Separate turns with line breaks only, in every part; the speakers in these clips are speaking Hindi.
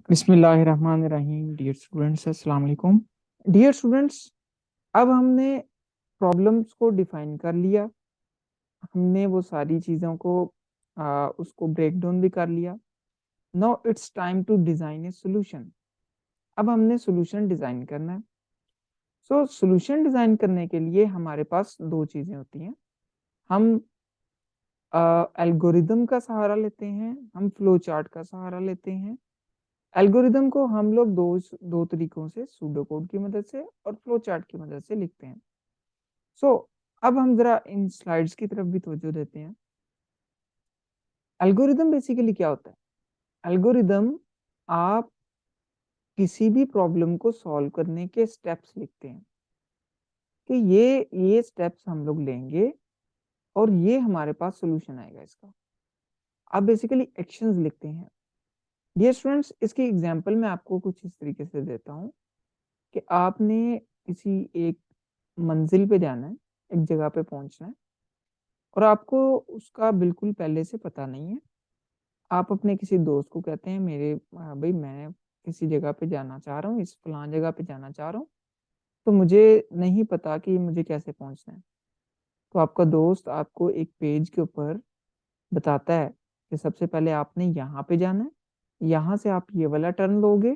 बिस्मिल्लाहिर्रहमानिर्रहीम। डियर स्टूडेंट्स, अस्सलाम वालेकुम। डियर स्टूडेंट्स, अब हमने प्रॉब्लम्स को डिफाइन कर लिया। हमने वो सारी चीज़ों को उसको ब्रेक डाउन भी कर लिया। Now it's time to design a solution. अब हमने सॉल्यूशन डिज़ाइन करना है। सो सॉल्यूशन डिज़ाइन करने के लिए हमारे पास दो चीज़ें होती हैं। हम एल्गोरिदम का सहारा लेते हैं, हम फ्लो चार्ट का सहारा लेते हैं। एल्गोरिदम को हम लोग दो तरीकों से, सूडो कोड की मदद से और फ्लो चार्ट की मदद से लिखते हैं। सो अब हम जरा इन स्लाइड्स की तरफ भी तवज्जो देते हैं। एल्गोरिदम बेसिकली क्या होता है? एल्गोरिदम, आप किसी भी प्रॉब्लम को सॉल्व करने के स्टेप्स लिखते हैं कि ये स्टेप्स हम लोग लेंगे और ये हमारे पास सोल्यूशन आएगा इसका। आप बेसिकली एक्शंस लिखते हैं। डियर स्टूडेंट्स, इसकी एग्जांपल मैं आपको कुछ इस तरीके से देता हूँ कि आपने किसी एक मंजिल पे जाना है, एक जगह पे पहुंचना है और आपको उसका बिल्कुल पहले से पता नहीं है। आप अपने किसी दोस्त को कहते हैं, मेरे भाई मैं किसी जगह पे जाना चाह रहा हूँ, इस फलां जगह पे जाना चाह रहा हूँ, तो मुझे नहीं पता कि मुझे कैसे पहुंचना है। तो आपका दोस्त आपको एक पेज के ऊपर बताता है कि सबसे पहले आपने यहाँ पे जाना है, यहाँ से आप ये वाला टर्न लोगे,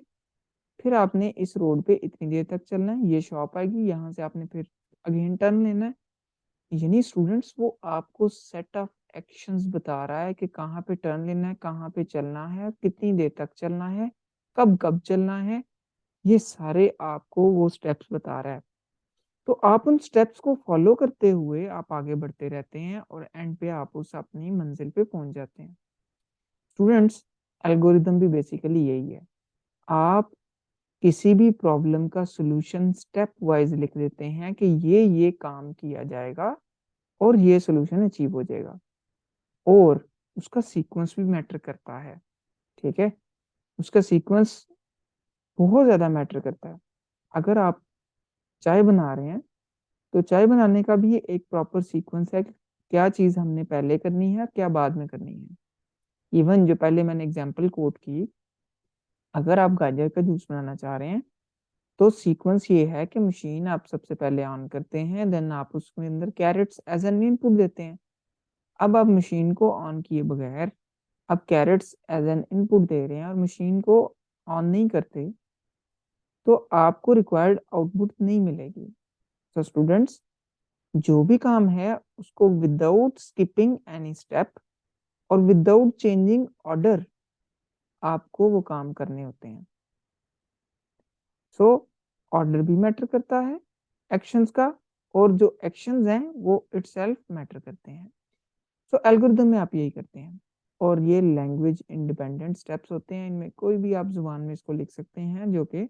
फिर आपने इस रोड पे इतनी देर तक चलना है, ये शॉप आएगी, यहाँ से आपने फिर अगेन टर्न लेना है। यानी स्टूडेंट्स, वो आपको सेट ऑफ एक्शंस बता रहा है कि कहाँ पे टर्न लेना है, कहाँ पे चलना है, कितनी देर तक चलना है, कब कब चलना है, ये सारे आपको वो स्टेप्स बता रहा है। तो आप उन स्टेप्स को फॉलो करते हुए आप आगे बढ़ते रहते हैं और एंड पे आप उस अपनी मंजिल पे पहुंच जाते हैं। स्टूडेंट्स, एल्गोरिदम भी बेसिकली यही है। आप किसी भी प्रॉब्लम का सॉल्यूशन स्टेप वाइज लिख देते हैं कि ये काम किया जाएगा और ये सॉल्यूशन अचीव हो जाएगा। और उसका सीक्वेंस भी मैटर करता है। ठीक है, उसका सीक्वेंस बहुत ज्यादा मैटर करता है। अगर आप चाय बना रहे हैं तो चाय बनाने का भी एक प्रॉपर सीक्वेंस है कि क्या चीज हमने पहले करनी है, क्या बाद में करनी है। इवन जो पहले मैंने एग्जांपल कोट की, अगर आप गाजर का जूस बनाना चाह रहे हैं तो सीक्वेंस ये है कि मशीन आप सबसे पहले ऑन करते हैं, देन आप उसके अंदर कैरेट्स एज एन इनपुट देते हैं। अब आप मशीन को ऑन किए बगैर आप कैरेट्स एज एन इनपुट दे रहे हैं और मशीन को ऑन नहीं करते, तो आपको रिक्वायर्ड आउटपुट नहीं मिलेगी। तो स्टूडेंट्स, जो भी काम है उसको विदाउट स्किपिंग एनी स्टेप और विदाउट चेंजिंग ऑर्डर आपको वो काम करने होते हैं। सो ऑर्डर भी मैटर करता है एक्शंस का, और जो एक्शंस हैं वो इटसेल्फ मैटर करते हैं। सो एल्गोरिदम में आप यही करते हैं। और ये लैंग्वेज इंडिपेंडेंट स्टेप्स होते हैं, इनमें कोई भी आप जुबान में इसको लिख सकते हैं, जो कि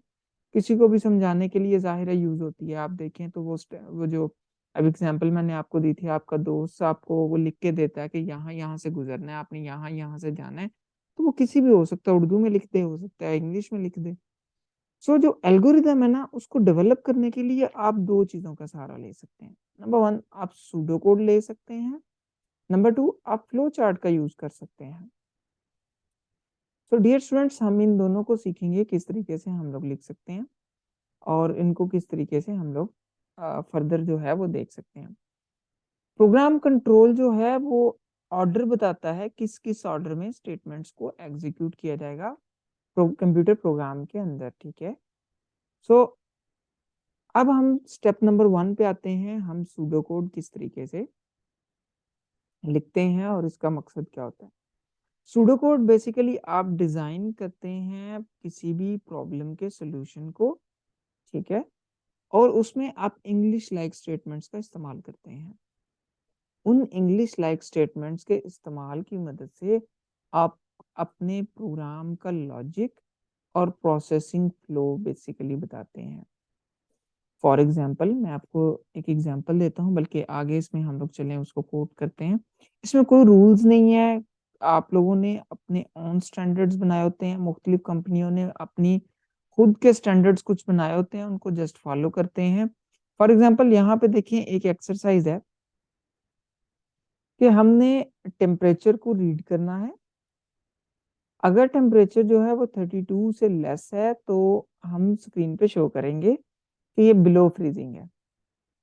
किसी को भी समझाने के लिए ज़ाहिर है यूज होती है। आप देखें तो वो जो अब एग्जांपल मैंने आपको दी थी, आपका दोस्त आपको वो लिख के देता है कि यहाँ यहाँ से गुजरना है, आपने यहाँ यहाँ से जाना है, तो वो किसी भी हो सकता है, उर्दू में लिख दे, हो सकता है इंग्लिश में लिख दे। सो जो एल्गोरिदम है ना, उसको डेवलप करने के लिए आप दो चीजों का सहारा ले सकते हैं। नंबर वन, आप सूडो कोड ले सकते हैं। नंबर टू, आप फ्लो चार्ट का यूज कर सकते हैं। सो डियर स्टूडेंट्स, हम इन दोनों को सीखेंगे किस तरीके से हम लोग लिख सकते हैं और इनको किस तरीके से हम लोग फर्दर जो है वो देख सकते हैं। प्रोग्राम कंट्रोल जो है वो ऑर्डर बताता है किस किस ऑर्डर में स्टेटमेंट्स को एग्जीक्यूट किया जाएगा कंप्यूटर प्रोग्राम के अंदर। ठीक है, सो अब हम स्टेप नंबर वन पे आते हैं। हम सूडो कोड किस तरीके से लिखते हैं और इसका मकसद क्या होता है। सूडो कोड बेसिकली आप डिजाइन करते हैं किसी भी प्रॉब्लम के सॉल्यूशन को। ठीक है, और उसमें आप इंग्लिश लाइक स्टेटमेंट्स का इस्तेमाल करते हैं। उन इंग्लिश लाइक स्टेटमेंट्स के इस्तेमाल की मदद से आप अपने प्रोग्राम का लॉजिक और प्रोसेसिंग फ्लो बेसिकली बताते हैं। फॉर एग्जाम्पल, मैं आपको एक एग्जाम्पल देता हूँ, बल्कि आगे इसमें हम लोग चलें उसको कोट करते हैं। इसमें कोई रूल्स नहीं है, आप लोगों ने अपने ओन स्टैंडर्ड्स बनाए होते हैं, मुख्तलिफ कंपनियों ने अपनी खुद के स्टैंडर्ड्स कुछ बनाए होते हैं, उनको जस्ट फॉलो करते हैं। फॉर एग्जाम्पल, यहाँ पे देखिए एक एक्सरसाइज है कि हमने टेम्परेचर को रीड करना है। अगर टेम्परेचर जो है वो 32 से लेस है तो हम स्क्रीन पे शो करेंगे कि ये बिलो फ्रीजिंग है।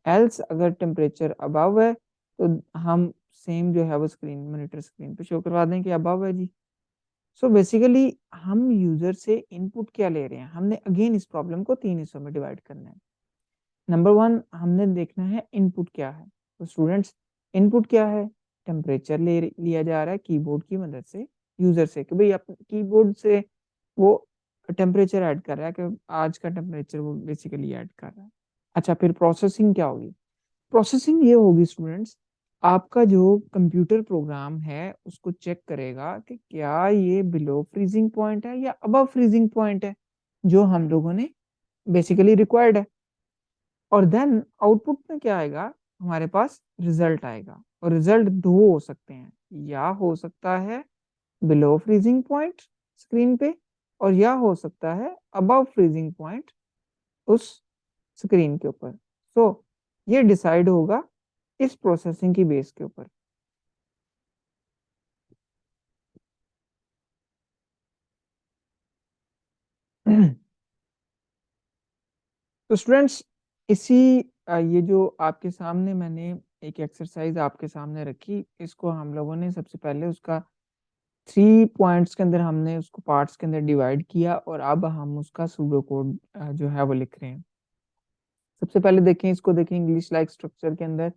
एल्स अगर टेम्परेचर अबव है तो हम सेम जो है वो स्क्रीन मॉनिटर स्क्रीन पे शो करवा दें कि अबव है जी। सो बेसिकली हम यूजर से इनपुट क्या ले रहे हैं, हमने अगेन इस प्रॉब्लम को 3 हिस्सों में डिवाइड करना है। नंबर 1 हमने देखना है इनपुट क्या है। तो स्टूडेंट्स इनपुट क्या है, टेम्परेचर लिया जा रहा है कीबोर्ड की मदद से यूजर से, कि भाई अपने कीबोर्ड से वो टेम्परेचर ऐड कर रहा है कि आज का टेम्परेचर वो बेसिकली ऐड कर रहा है। अच्छा, फिर प्रोसेसिंग क्या होगी, प्रोसेसिंग ये होगी स्टूडेंट्स, आपका जो कंप्यूटर प्रोग्राम है उसको चेक करेगा कि क्या ये बिलो फ्रीजिंग पॉइंट है या अबव फ्रीजिंग पॉइंट है जो हम लोगों ने बेसिकली रिक्वायर्ड है। और देन आउटपुट में क्या आएगा, हमारे पास रिजल्ट आएगा। और रिजल्ट दो हो सकते हैं, या हो सकता है बिलो फ्रीजिंग पॉइंट स्क्रीन पे, और या हो सकता है अबव फ्रीजिंग पॉइंट उस स्क्रीन के ऊपर। सो ये डिसाइड होगा इस प्रोसेसिंग की बेस के ऊपर। तो स्टूडेंट्स इसी ये जो आपके सामने मैंने एक एक्सरसाइज आपके सामने रखी, इसको हम लोगों ने सबसे पहले उसका 3 पॉइंट्स के अंदर हमने उसको पार्ट्स के अंदर डिवाइड किया, और अब हम उसका सूडो कोड जो है वो लिख रहे हैं। सबसे पहले देखें, इसको देखें इंग्लिश लाइक स्ट्रक्चर के अंदर,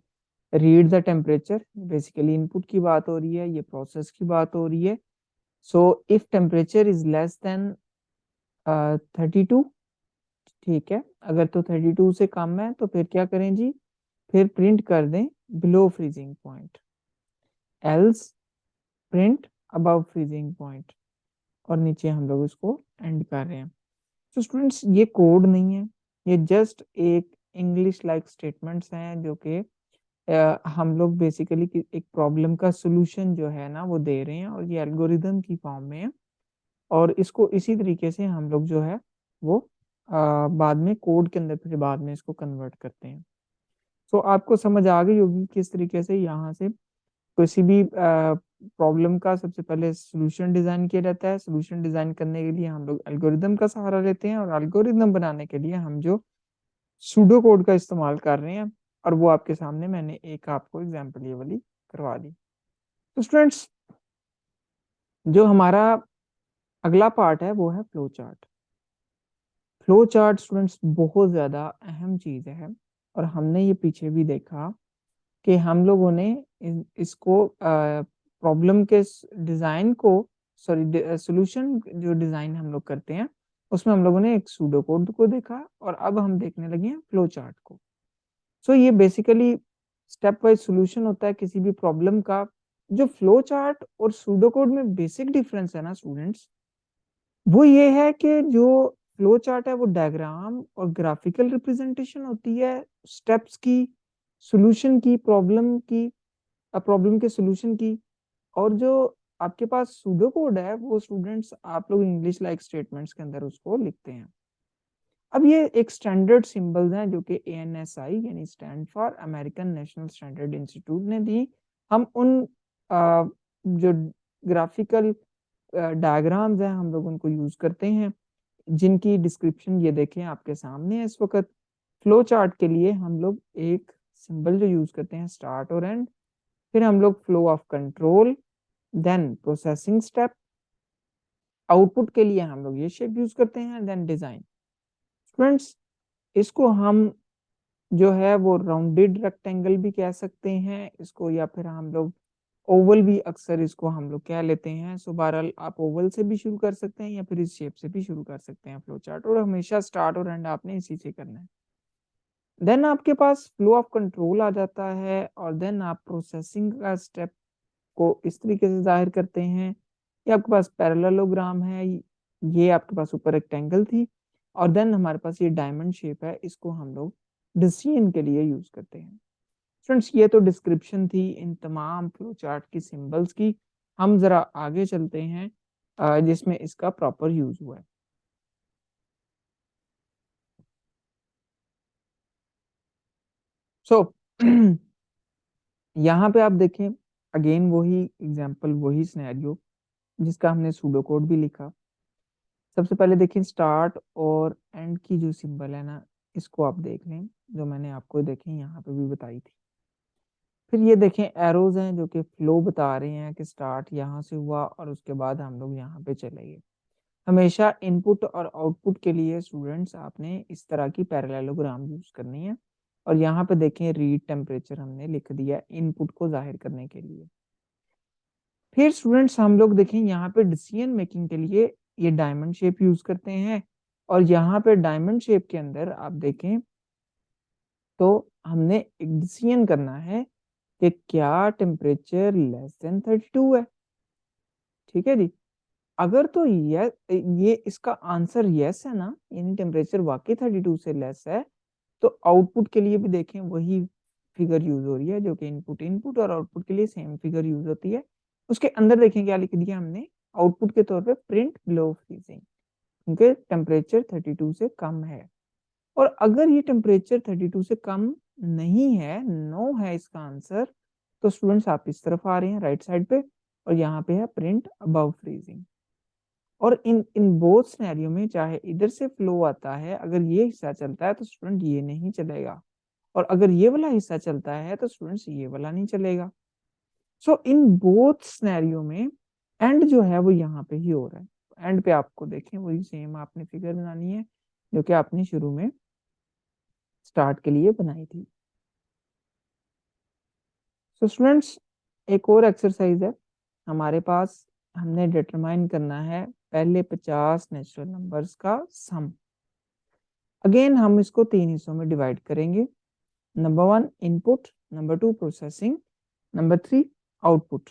read the temperature, basically input की बात हो रही है, ये प्रोसेस की बात हो रही है। So if temperature is less than 32, ठीक है, अगर तो 32 से कम है तो फिर क्या करें जी, फिर प्रिंट कर दें below freezing point, else print above freezing point, और नीचे हम लोग इसको एंड कर रहे हैं। तो स्टूडेंट्स ये कोड नहीं है, ये जस्ट एक इंग्लिश लाइक स्टेटमेंट्स हैं जो कि हम लोग बेसिकली एक प्रॉब्लम का सोल्यूशन जो है ना वो दे रहे हैं, और ये एल्गोरिदम की फॉर्म में है। और इसको इसी तरीके से हम लोग जो है वो बाद में कोड के अंदर फिर बाद में इसको कन्वर्ट करते हैं। तो आपको समझ आ गई होगी किस तरीके से यहाँ से किसी भी प्रॉब्लम का सबसे पहले सॉल्यूशन डिजाइन किया जाता है। सॉल्यूशन डिजाइन करने के लिए हम लोग एल्गोरिदम का सहारा लेते हैं, और एल्गोरिदम बनाने के लिए हम जो सूडो कोड का इस्तेमाल कर रहे हैं, और वो आपके सामने मैंने एक आपको एग्जांपल ये वाली करवा दी। तो स्टूडेंट्स जो हमारा अगला पार्ट है वो है flow chart. Flow chart students बहुत ज़्यादा अहम चीज़ है, और हमने ये पीछे भी देखा कि हम लोगों ने इसको प्रॉब्लम के डिज़ाइन को, सॉरी सॉल्यूशन जो डिज़ाइन हम लोग करते हैं उसमें हम लोगों ने एक सूडो कोड को देखा, और अब हम देखने लगे हैं फ्लो चार्ट को। सो ये बेसिकली स्टेप वाइज सॉल्यूशन होता है किसी भी प्रॉब्लम का। जो फ्लो चार्ट और सूडो कोड में बेसिक डिफरेंस है ना स्टूडेंट्स, वो ये है कि जो फ्लो चार्ट है वो डायग्राम और ग्राफिकल रिप्रेजेंटेशन होती है स्टेप्स की, सॉल्यूशन की, प्रॉब्लम के सॉल्यूशन की। और जो आपके पास सूडो कोड है वो स्टूडेंट्स आप लोग इंग्लिश लाइक स्टेटमेंट्स के अंदर उसको लिखते हैं। अब ये एक स्टैंडर्ड सिंबल्स हैं जो कि ANSI यानी stand for American national standard institute ने दी। हम उन जो ग्राफिकल डायग्राम्स हैं हम लोग उनको यूज करते हैं, जिनकी डिस्क्रिप्शन ये देखें आपके सामने है इस वक्त। फ्लो चार्ट के लिए हम लोग एक सिंबल जो यूज करते हैं स्टार्ट और एंड, फिर हम लोग flow of control, then processing step, output के लिए हम लोग ये शेप यूज करते हैं, देन डिजाइन। स्टूडेंट्स इसको हम जो है वो राउंडेड रेक्टेंगल भी कह सकते हैं इसको, या फिर हम लोग ओवल भी अक्सर इसको हम लोग कह लेते हैं। सो बहरहाल आप ओवल से भी शुरू कर सकते हैं या फिर इस शेप से भी शुरू कर सकते हैं फ्लो चार्ट, और हमेशा स्टार्ट और एंड आपने इसी से करना है। देन आपके पास फ्लो ऑफ कंट्रोल आ जाता है, और देन आप प्रोसेसिंग का स्टेप को इस तरीके से जाहिर करते हैं। ये आपके पास पैरेललोग्राम है, ये आपके पास ऊपर रेक्टेंगल थी, और देन हमारे पास ये डायमंड शेप है, इसको हम लोग डिसीजन के लिए यूज करते हैं। फ्रेंड्स ये तो डिस्क्रिप्शन थी इन तमाम फ्लो चार्ट की सिंबल्स की। हम जरा आगे चलते हैं जिसमें इसका प्रॉपर यूज हुआ है। सो यहाँ पे आप देखें, अगेन वही एग्जांपल वही सिनेरियो, जिसका हमने सूडो कोड भी लिखा। सबसे पहले देखिए स्टार्ट और एंड की जो सिंबल है ना, इसको आप देख लें, जो मैंने आपको देखें यहाँ पे भी बताई थी। फिर ये देखें एरोज हैं जो कि फ्लो बता रहे हैं कि स्टार्ट यहाँ से हुआ और उसके बाद हम लोग यहाँ पे चले गए। हमेशा इनपुट और आउटपुट के लिए स्टूडेंट्स आपने इस तरह की पैरेललोग्राम यूज करनी है। और यहाँ पे देखें रीड टेम्परेचर हमने लिख दिया इनपुट को जाहिर करने के लिए। फिर स्टूडेंट्स हम लोग देखें यहाँ पे डिसीजन मेकिंग के लिए ये डायमंड शेप यूज करते हैं। और यहाँ पे डायमंड शेप के अंदर आप देखें तो हमने एक डिसीजन करना है कि क्या टेम्परेचर लेस देन 32 है। ठीक है जी। अगर तो ये इसका आंसर यस है ना, यानी टेम्परेचर वाकई 32 से लेस है, तो आउटपुट के लिए भी देखें वही फिगर यूज हो रही है, जो कि इनपुट इनपुट और आउटपुट के लिए सेम फिगर यूज होती है। उसके अंदर देखें क्या लिख दिया हमने आउटपुट के तौर पे प्रिंट बिलो फ्रीजिंग, क्योंकि टेम्परेचर 32 से कम है। और अगर ये टेम्परेचर 32 से कम नहीं है, नो है इसका आंसर, तो स्टूडेंट्स आप इस तरफ आ रहे हैं राइट साइड पे, और यहाँ पे है प्रिंट अबव फ्रीजिंग। और इन इन बोथ सिनेरियो में चाहे इधर से फ्लो आता है, अगर ये हिस्सा चलता है तो स्टूडेंट ये नहीं चलेगा, और अगर ये वाला हिस्सा चलता है तो स्टूडेंट्स ये वाला नहीं चलेगा। सो इन बोथ सिनेरियो में एंड जो है वो यहाँ पे ही हो रहा है। एंड पे आपको देखें वही सेम आपने फिगर बनानी है जो कि आपने शुरू में स्टार्ट के लिए बनाई थी। सो स्टूडेंट्स एक और एक्सरसाइज है हमारे पास, हमने डिटरमाइन करना है पहले 50 नेचुरल नंबर्स का सम। अगेन हम इसको 3 हिस्सों में डिवाइड करेंगे। Number 1 input, number 2 processing, number 3 output.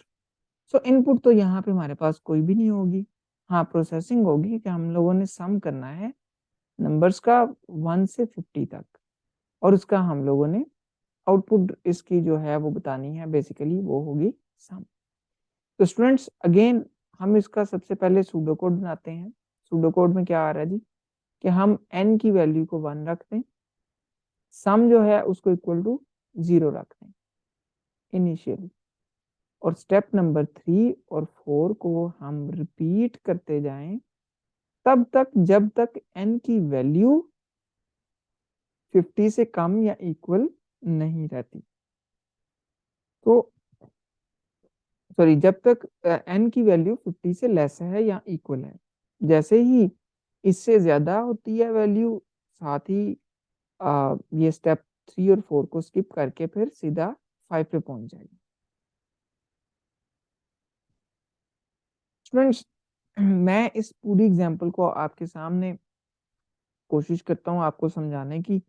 सो इनपुट तो यहाँ पे हमारे पास कोई भी नहीं होगी। हाँ प्रोसेसिंग होगी कि हम लोगों ने सम करना है नंबर्स का 1 से 50 तक, और उसका हम लोगों ने आउटपुट इसकी जो है वो बतानी है, बेसिकली वो होगी सम। तो स्टूडेंट्स अगेन हम इसका सबसे पहले सूडो कोड बनाते हैं। सूडो कोड में क्या आ रहा है जी, कि हम n की वैल्यू को 1 रख दें, सम जो है उसको इक्वल टू 0 रख दें इनिशियली, और स्टेप नंबर 3 और 4 को हम रिपीट करते जाएं तब तक जब तक n की वैल्यू 50 से कम या इक्वल नहीं रहती। तो सॉरी, जब तक n की वैल्यू 50 से लेस है या इक्वल है। जैसे ही इससे ज्यादा होती है वैल्यू, साथ ही ये स्टेप 3 और 4 को स्किप करके फिर सीधा 5 पे पहुंच जाएगी। स्टूडेंट्स मैं इस पूरी एग्जांपल को आपके सामने कोशिश करता हूँ आपको समझाने की।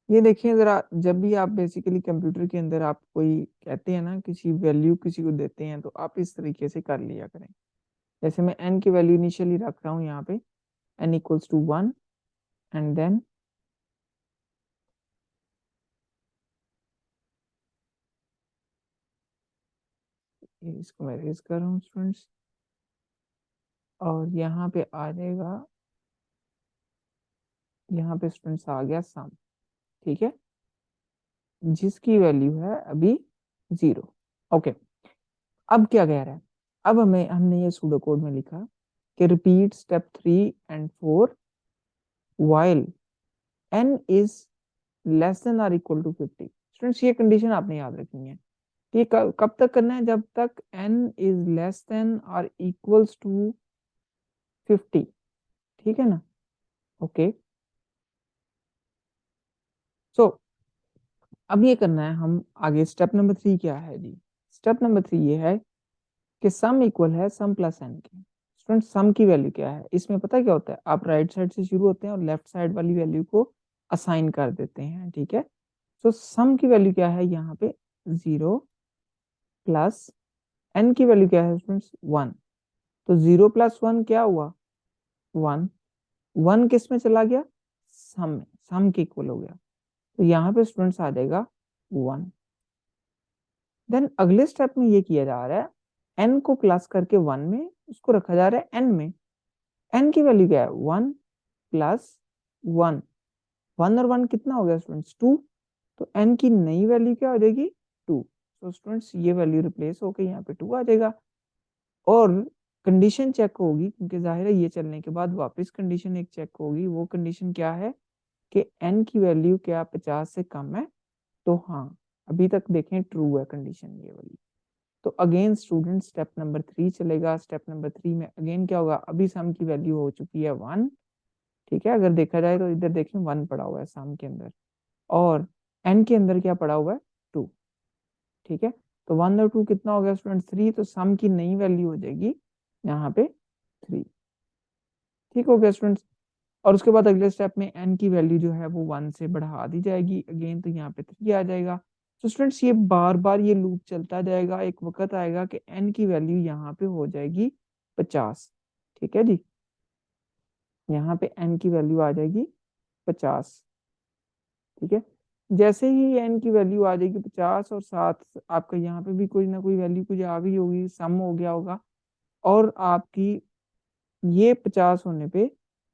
ये देखिए जरा, जब भी आप बेसिकली कंप्यूटर के अंदर आप कोई कहते हैं ना, किसी वैल्यू किसी को देते हैं, तो आप इस तरीके से कर लिया करें। जैसे मैं n की वैल्यू इनिशियली रख रहा हूँ यहाँ पे n equals to 1, and then इसको मैं रेज कर रहा हूँ स्टूडेंट्स, और यहाँ पे आ जाएगा, यहाँ पे स्टूडेंट्स आ गया सम। ठीक है, जिसकी वैल्यू है अभी 0। ओके, अब क्या कह रहा है, अब हमने ये सूडो कोड में लिखा कि repeat step 3 and 4 while n is less than और इक्वल टू 50। स्टूडेंट्स ये कंडीशन आपने याद रखनी है कि कब तक करना है, जब तक n इज लेस देन और इक्वल्स टू 50। ठीक है ना, ओके। सो अब ये करना है हम आगे, स्टेप नंबर 3 क्या है जी, स्टेप नंबर 3 ये है कि सम इक्वल है सम प्लस n के। स्टूडेंट सम की वैल्यू क्या है, इसमें पता है क्या होता है, आप राइट साइड से शुरू होते हैं और लेफ्ट साइड वाली वैल्यू को असाइन कर देते हैं। ठीक है, तो सम की वैल्यू क्या है यहाँ पे 0 प्लस n की वैल्यू क्या है स्टूडेंट्स 1। तो 0 प्लस 1 क्या हुआ 1, 1 किस में चला गया, सम में, सम के इक्वल हो गया, तो यहाँ पे स्टूडेंट्स आ जाएगा 1। देन अगले स्टेप में ये किया जा रहा है n को प्लस करके 1 में उसको रखा जा रहा है n में। n की वैल्यू क्या है 1 प्लस 1, 1 और 1 कितना हो गया स्टूडेंट्स 2, तो n की नई वैल्यू क्या हो जाएगी 2। तो स्टूडेंट्स ये वैल्यू रिप्लेस होकर यहाँ पे 2 आ जाएगा। और कंडीशन चेक होगी, क्योंकि जाहिर है ये चलने के बाद वापस कंडीशन एक चेक होगी। वो कंडीशन क्या है कि n की वैल्यू क्या 50 से कम है, तो हाँ, अभी तक देखें ट्रू है कंडीशन ये वाली। तो अगेन स्टूडेंट स्टेप नंबर 3 चलेगा। स्टेप नंबर 3 में अगेन क्या होगा, अभी सम की वैल्यू हो चुकी है 1, ठीक है। अगर देखा जाए तो इधर देखें 1 पड़ा हुआ है सम के अंदर, और n के अंदर क्या पड़ा हुआ है 2, ठीक है। तो 1 और 2 कितना हो गया स्टूडेंट 3, तो सम की नई वैल्यू हो जाएगी यहाँ पे 3, ठीक हो गया स्टूडेंट्स। और उसके बाद अगले स्टेप में n की वैल्यू जो है वो 1 से बढ़ा दी जाएगी अगेन, तो यहाँ पे 3 आ जाएगा। तो स्टूडेंट्स ये बार बार ये लूप चलता जाएगा, एक वक्त आएगा कि n की वैल्यू यहाँ पे हो जाएगी 50, ठीक है जी। यहाँ पे n की वैल्यू आ जाएगी 50, ठीक है। जैसे ही n की वैल्यू आ जाएगी 50 और साथ आपका यहाँ पे भी कोई ना कोई वैल्यू कुछ आ गई होगी, सम हो गया होगा, और आपकी ये 50 होने पे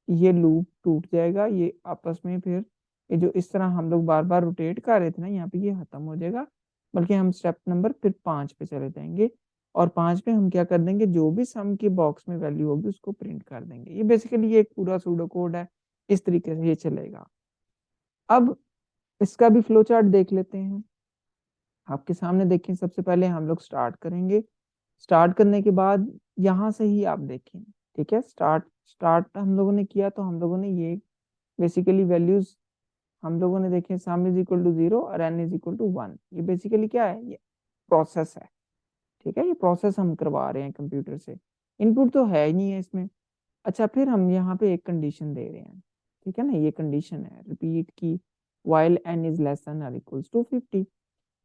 ये लूप टूट जाएगा, ये आपस में फिर ये जो इस तरह हम लोग बार बार रोटेट कर रहे थे ना, यहाँ पे ये खत्म हो जाएगा। बल्कि हम स्टेप नंबर फिर 5 पे चले जाएंगे, और 5 पे हम क्या कर देंगे, जो भी सम के बॉक्स में वैल्यू होगी उसको प्रिंट कर देंगे। ये बेसिकली ये एक पूरा सूडो कोड है, इस तरीके से ये चलेगा। अब इसका भी फ्लो चार्ट देख लेते हैं। आपके सामने देखें, सबसे पहले हम लोग स्टार्ट करेंगे। स्टार्ट करने के बाद यहाँ से ही आप देखें, ठीक है। स्टार्ट स्टार्ट हम लोगों ने किया, तो हम लोगों ने ये बेसिकली वैल्यूज हम लोगों ने देखे, सम इज इक्वल टू 0 और n इज इक्वल टू 1। ये बेसिकली क्या है, ये प्रोसेस है, ठीक है। ये प्रोसेस हम करवा रहे हैं कंप्यूटर से, इनपुट तो है ही नहीं है इसमें। अच्छा, फिर हम यहाँ पे एक कंडीशन दे रहे हैं, ठीक है ना। ये कंडीशन है रिपीट की, while n is less than और इक्वल्स टू 50।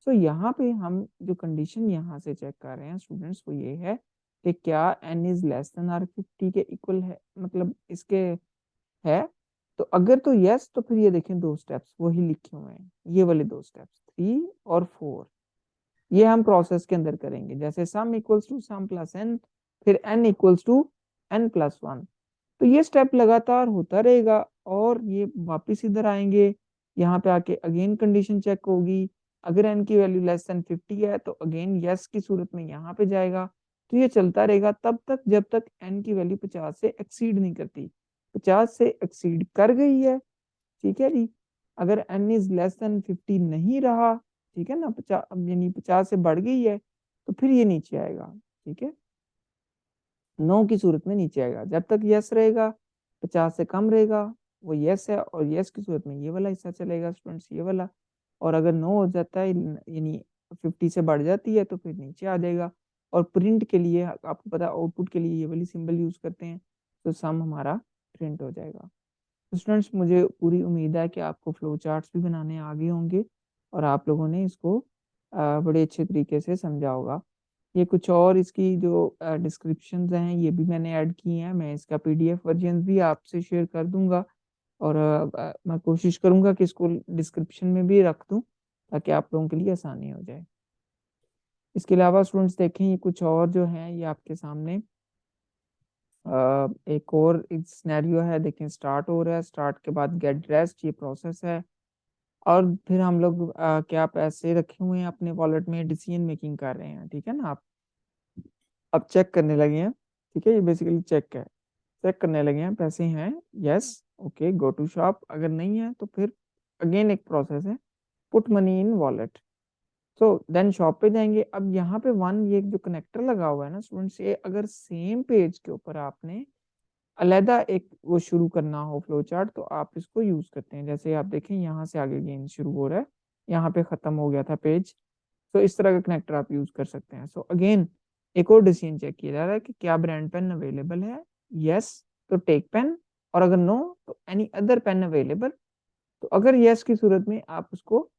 सो यहाँ पे हम जो कंडीशन यहाँ से चेक कर रहे हैं स्टूडेंट्स, वो ये है कि क्या n इज लेस देन और 50 के इक्वल है, मतलब इसके है। तो अगर तो यस, तो फिर ये देखें दो स्टेप्स वही लिखे हुए हैं, ये वाले दो स्टेप्स 3 और 4, ये हम प्रोसेस के अंदर करेंगे। जैसे sum equals to sum plus n, फिर n equals to n plus one. तो ये स्टेप लगातार होता रहेगा, और ये वापस इधर आएंगे, यहाँ पे आके अगेन कंडीशन चेक होगी। अगर एन की वैल्यू लेस देन 50 है, तो अगेन यस की सूरत में यहाँ पे जाएगा। तो ये चलता रहेगा तब तक जब तक एन की वैल्यू 50 से एक्सीड नहीं करती। 50 से एक्सीड कर गई है, ठीक है जी। अगर n इज लेस देन 50 नहीं रहा, ठीक है ना, 50 यानी 50 से बढ़ गई है, तो फिर ये नीचे आएगा, ठीक है। नो की सूरत में नीचे आएगा। जब तक यस रहेगा, 50 से कम रहेगा, वो यस है, और यस की सूरत में ये वाला हिस्सा चलेगा स्टूडेंट्स, ये वाला। और अगर नो हो जाता है, यानी 50 से बढ़ जाती है, तो फिर नीचे आ जाएगा। और प्रिंट के लिए आपको पता है, आउटपुट के लिए ये वाली सिंबल यूज करते हैं, तो सम हमारा प्रिंट हो जाएगा। स्टूडेंट्स, मुझे पूरी उम्मीद है कि आपको फ्लो चार्ट्स भी बनाने आ गए होंगे, और आप लोगों ने इसको बड़े अच्छे तरीके से समझा होगा। ये कुछ और इसकी जो डिस्क्रिप्शंस हैं, ये भी मैंने ऐड की हैं। मैं इसका पीडीएफ वर्जन भी आपसे शेयर कर दूंगा, और मैं कोशिश करूंगा कि इसको डिस्क्रिप्शन में भी रख दूं, ताकि आप लोगों के लिए आसानी हो जाए। इसके अलावा स्टूडेंट्स देखें, ये कुछ और जो है ये आपके सामने एक और एक सिनेरियो है। देखें, स्टार्ट हो रहा है, स्टार्ट के बाद गेट ड्रेस्ड, ये प्रोसेस है। और फिर हम लोग क्या पैसे रखे हुए हैं अपने वॉलेट में, डिसीजन मेकिंग कर रहे हैं, ठीक है ना। आप अब चेक करने लगे हैं, ठीक है। ये बेसिकली चेक है, चेक करने लगे हैं पैसे हैं, yes, okay, go to shop. अगर नहीं है तो फिर अगेन एक प्रोसेस है, put money in wallet. So then shop पे जाएंगे। अब यहाँ पे वन, ये जो कनेक्टर लगा हुआ है ना स्टूडेंट्स, ये अगर सेम पेज के ऊपर आपने अलहदा एक वो शुरू करना हो फ्लो चार्ट, तो आप इसको यूज करते हैं। जैसे आप देखें, यहाँ से आगे गेम शुरू हो रहा है, यहाँ पे खत्म हो गया था पेज। तो इस तरह का कनेक्टर आप यूज कर सकते हैं। सो अगेन एक और डिसीजन चेक किया जा रहा है कि क्या ब्रांड पेन अवेलेबल है, यस, तो टेक पेन, और अगर नो, तो एनी अदर पेन अवेलेबल। तो अगर यस की सूरत में आप उसको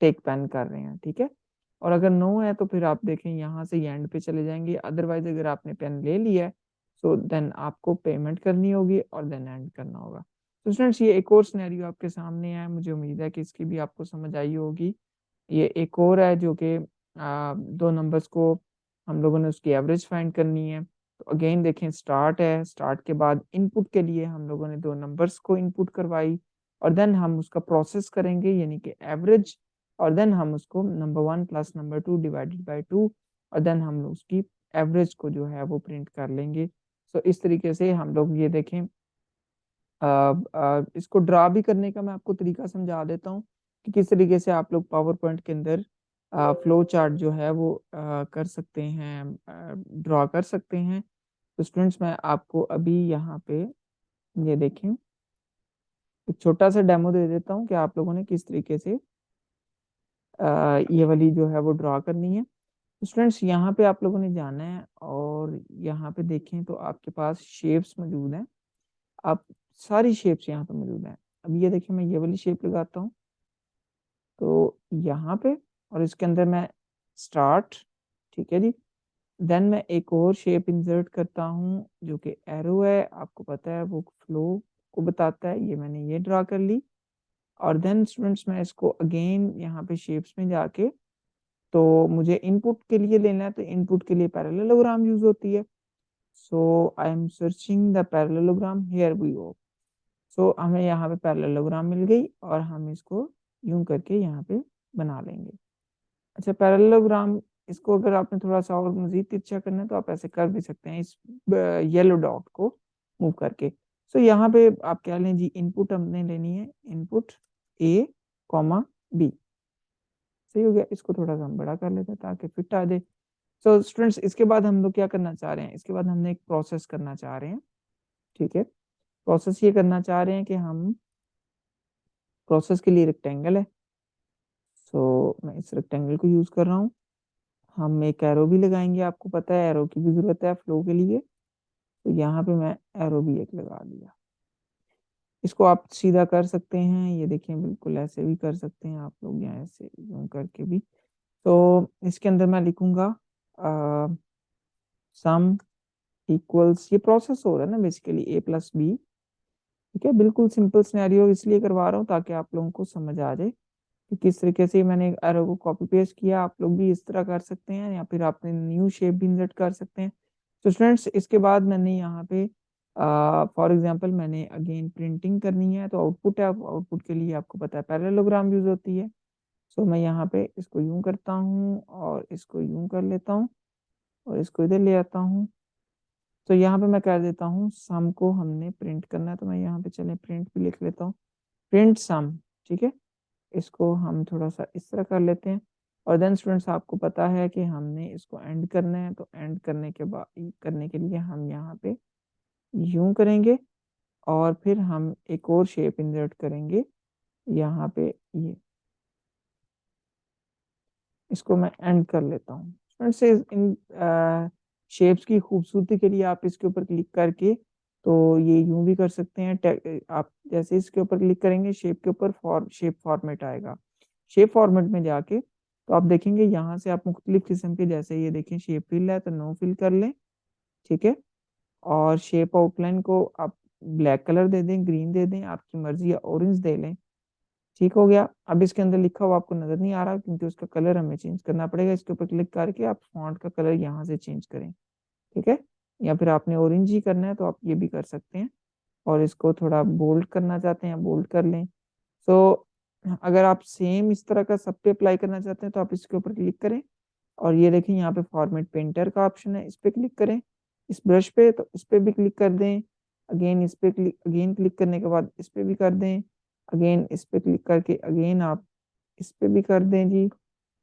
टेक पेन कर रहे हैं, ठीक है। और अगर नो है, तो फिर आप देखें यहाँ से एंड पे चले जाएंगे। अदरवाइज अगर आपने पेन ले लिया है, सो देन आपको पेमेंट करनी होगी, और देन एंड करना होगा। तो स्टूडेंट्स, ये एक और सिनेरियो आपके सामने है, मुझे उम्मीद है कि इसकी भी आपको समझ आई होगी। ये एक और है जो कि दो नंबर्स को हम लोगों ने उसकी एवरेज फाइंड करनी है। तो अगेन देखें, स्टार्ट है, स्टार्ट के बाद इनपुट के लिए हम लोगों ने दो नंबर्स को इनपुट करवाई, और देन हम उसका प्रोसेस करेंगे, यानी कि एवरेज। और देन हम उसको number 1 plus number 2 divided by 2, और देन हम उसकी एवरेज को जो है वो प्रिंट कर लेंगे। सो इस तरीके से हम लोग ये देखें, इसको ड्रा भी करने का मैं आपको तरीका समझा देता हूँ कि किस तरीके से आप लोग पावर पॉइंट के अंदर फ्लो चार्ट जो है वो कर सकते हैं, ड्रा कर सकते हैं। तो स्टूडेंट्स मैं आपको अभी यहाँ पे ये देखें एक छोटा सा डेमो दे देता हूँ कि आप लोगों ने किस तरीके से ये वाली जो है वो ड्रा करनी है। तो स्टूडेंट्स यहाँ पे आप लोगों ने जाना है और यहाँ पे देखें तो आपके पास शेप्स मौजूद हैं। आप सारी शेप्स यहाँ पे मौजूद हैं। अब ये देखिए मैं ये वाली शेप लगाता हूँ तो यहाँ पे, और इसके अंदर मैं स्टार्ट, ठीक है जी। देन मैं एक और शेप इंसर्ट करता हूँ जो कि एरो है, आपको पता है वो फ्लो को बताता है। ये मैंने ये ड्रा कर ली और देन स्टूडेंट्स मैं इसको अगेन यहाँ पे शेप्स में जाके, तो मुझे इनपुट के लिए लेना है तो इनपुट के लिए पैरेललोग्राम यूज होती है। So I am searching the parallelogram, here we go. So हमें यहाँ पे पैरेललोग्राम मिल गई और हम इसको यूं करके यहाँ पे बना लेंगे। अच्छा पैरेललोग्राम, इसको अगर आपने थोड़ा सा और मजीद तिरछा करना है तो आप ऐसे कर भी सकते हैं इस येलो डॉट को मूव करके। सो यहाँ पे आप क्या लें जी, इनपुट हमने लेनी है इनपुट ए कॉमा बी। सही हो गया, इसको थोड़ा सा हम बड़ा कर लेते हैं ताकि फिट आ जाए। सो स्टूडेंट्स इसके बाद हम लोग क्या करना चाह रहे हैं, इसके बाद हमने एक प्रोसेस करना चाह रहे हैं, ठीक है। प्रोसेस ये करना चाह रहे हैं कि हम, प्रोसेस के लिए रेक्टेंगल है, सो मैं इस रेक्टेंगल को यूज कर रहा हूँ। हम एक एरो भी लगाएंगे, आपको पता है एरो की भी जरूरत है फ्लो के लिए, तो यहाँ पे मैं एरो भी एक लगा दिया। इसको आप सीधा कर सकते हैं, ये देखिए बिल्कुल ऐसे भी कर सकते हैं आप लोग, यहाँ ऐसे यूं करके भी। तो इसके अंदर मैं लिखूंगा सम इक्वल्स, ये प्रोसेस हो रहा है ना बेसिकली ए प्लस बी, ठीक है। बिल्कुल सिंपल सिनेरियो इसलिए करवा रहा हूँ ताकि आप लोगों को समझ आ जाए कि किस तरीके से मैंने एरो को कॉपी पेस्ट किया। आप लोग भी इस तरह कर सकते हैं या फिर आपने न्यू शेप भी इंसर्ट कर सकते हैं। तो स्टूडेंट्स इसके बाद मैंने यहाँ पे फॉर एग्जांपल मैंने अगेन प्रिंटिंग करनी है तो आउटपुट है, आउटपुट के लिए आपको पता है पैरेललोग्राम यूज होती है। सो मैं यहाँ पे इसको यूं करता हूँ और इसको यूं कर लेता हूँ और इसको इधर ले आता हूँ। तो यहाँ पे मैं कर देता हूँ सम को हमने प्रिंट करना है, तो मैं यहाँ पे चले प्रिंट भी लिख लेता हूँ, प्रिंट सम, ठीक है। इसको हम थोड़ा सा इस तरह कर लेते हैं और देन स्टूडेंट्स आपको पता है कि हमने इसको एंड करना है, तो एंड करने के बाद, करने के लिए हम यहाँ पे यूं करेंगे और फिर हम एक और शेप इंसर्ट करेंगे यहाँ पे, ये इसको मैं एंड कर लेता हूँ। फ्रेंड्स इन शेप्स की खूबसूरती के लिए आप इसके ऊपर क्लिक करके तो ये यूं भी कर सकते हैं। आप जैसे इसके ऊपर क्लिक करेंगे शेप के ऊपर शेप फॉर्मेट आएगा। शेप फॉर्मेट में जाके तो आप देखेंगे यहाँ से आप मुख्तलिफ किस्म के, जैसे ये देखें शेप फिल है तो नो फिल कर लें, ठीक है। और शेप आउटलाइन को आप ब्लैक कलर दे दें, ग्रीन दे दें, आपकी मर्जी, या ऑरेंज दे लें, ठीक हो गया। अब इसके अंदर लिखा हुआ आपको नजर नहीं आ रहा क्योंकि उसका कलर हमें चेंज करना पड़ेगा। इसके ऊपर क्लिक करके आप फॉन्ट का कलर यहाँ से चेंज करें, ठीक है। या फिर आपने ऑरेंज ही करना है तो आप ये भी कर सकते हैं। और इसको थोड़ा बोल्ड करना चाहते हैं बोल्ड कर लें। सो अगर आप सेम इस तरह का सब पे अप्लाई करना चाहते हैं तो आप इसके ऊपर क्लिक करें और ये देखें यहाँ पे फॉर्मेट पेंटर का ऑप्शन है, इस पे क्लिक करें। इस ब्रश पे तो इस पे भी क्लिक कर दें, अगेन इस पे क्लिक, अगेन क्लिक करने के बाद इस पे भी कर दें, अगेन इस पे क्लिक करके अगेन आप इस पे भी कर दें जी,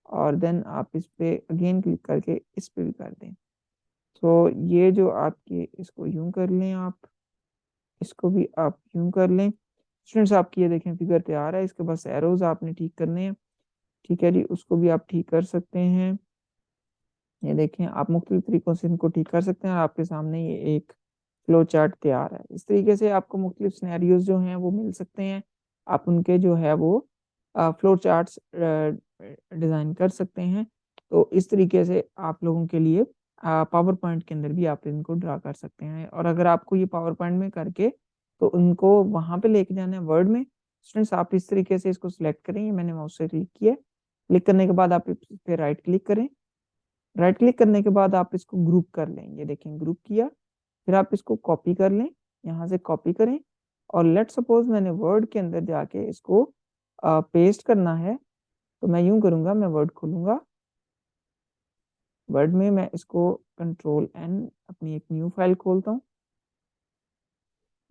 और देन आप इस पे अगेन क्लिक करके इस पे भी कर दें। तो ये जो आपके, इसको यूं कर लें आप, इसको भी आप यूं कर लें। स्टूडेंट्स आपकी ये देखें फिगर तैयार है, इसके बस एरोज आपने ठीक करने हैं, ठीक है जी। उसको भी आप ठीक कर सकते हैं, ये देखें आप मुख्तलिफ तरीकों से इनको ठीक कर सकते हैं और आपके सामने ये एक फ्लो चार्ट तैयार है। इस तरीके से आपको मुख्तलिफ सिनेरियोज जो हैं वो मिल सकते हैं, आप उनके जो है वो फ्लो चार्ट्स डिज़ाइन कर सकते हैं। तो इस तरीके से आप लोगों के लिए पावर पॉइंट के अंदर भी आप इनको ड्रा कर सकते हैं। और अगर आपको ये पावर पॉइंट में करके तो उनको वहाँ पे लेके जाना है वर्ड में, स्टूडेंट्स आप इस तरीके से इसको सिलेक्ट करें, ये मैंने माउस से क्लिक किया, क्लिक करने के बाद आप इस पे राइट क्लिक करें, राइट क्लिक करने के बाद आप इसको ग्रुप कर लें, ये देखें ग्रुप किया। फिर आप इसको कॉपी कर लें, यहाँ से कॉपी करें और लेट सपोज मैंने वर्ड के अंदर जाके इसको पेस्ट करना है, तो मैं यूं करूंगा, मैं वर्ड खोलूंगा, वर्ड में मैं इसको कंट्रोल एन, अपनी एक न्यू फाइल खोलता हूँ।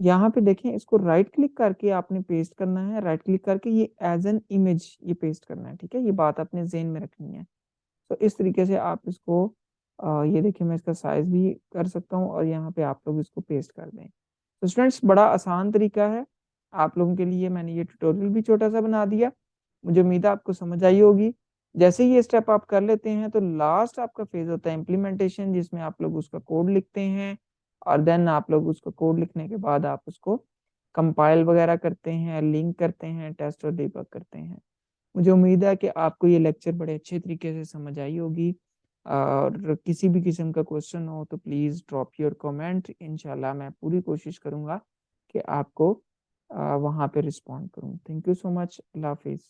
यहाँ पे देखें, इसको राइट क्लिक करके आपने पेस्ट करना है, राइट क्लिक करके ये एज एन इमेज ये पेस्ट करना है, ठीक है। ये बात अपने ज़हन में रखनी है। तो इस तरीके से आप इसको ये देखिए मैं इसका साइज भी कर सकता हूँ और यहाँ पे आप लोग इसको पेस्ट कर दें। तो स्टूडेंट्स बड़ा आसान तरीका है, आप लोगों के लिए मैंने ये ट्यूटोरियल भी छोटा सा बना दिया। मुझे उम्मीद है आपको समझ आई होगी। जैसे ही ये स्टेप आप कर लेते हैं तो लास्ट आपका फेज होता है इम्प्लीमेंटेशन, जिसमें आप लोग उसका कोड लिखते हैं और देन आप लोग उसको कोड लिखने के बाद आप उसको कंपाइल वगैरह करते हैं, लिंक करते हैं, टेस्ट और डिबग करते हैं। मुझे उम्मीद है कि आपको ये लेक्चर बड़े अच्छे तरीके से समझ आई होगी और किसी भी किस्म का क्वेश्चन हो तो प्लीज़ ड्रॉप योर कमेंट। इंशाल्लाह मैं पूरी कोशिश करूँगा कि आपको वहाँ पे रिस्पॉन्ड करूँ। Thank you so much. अल्लाह हाफिज़।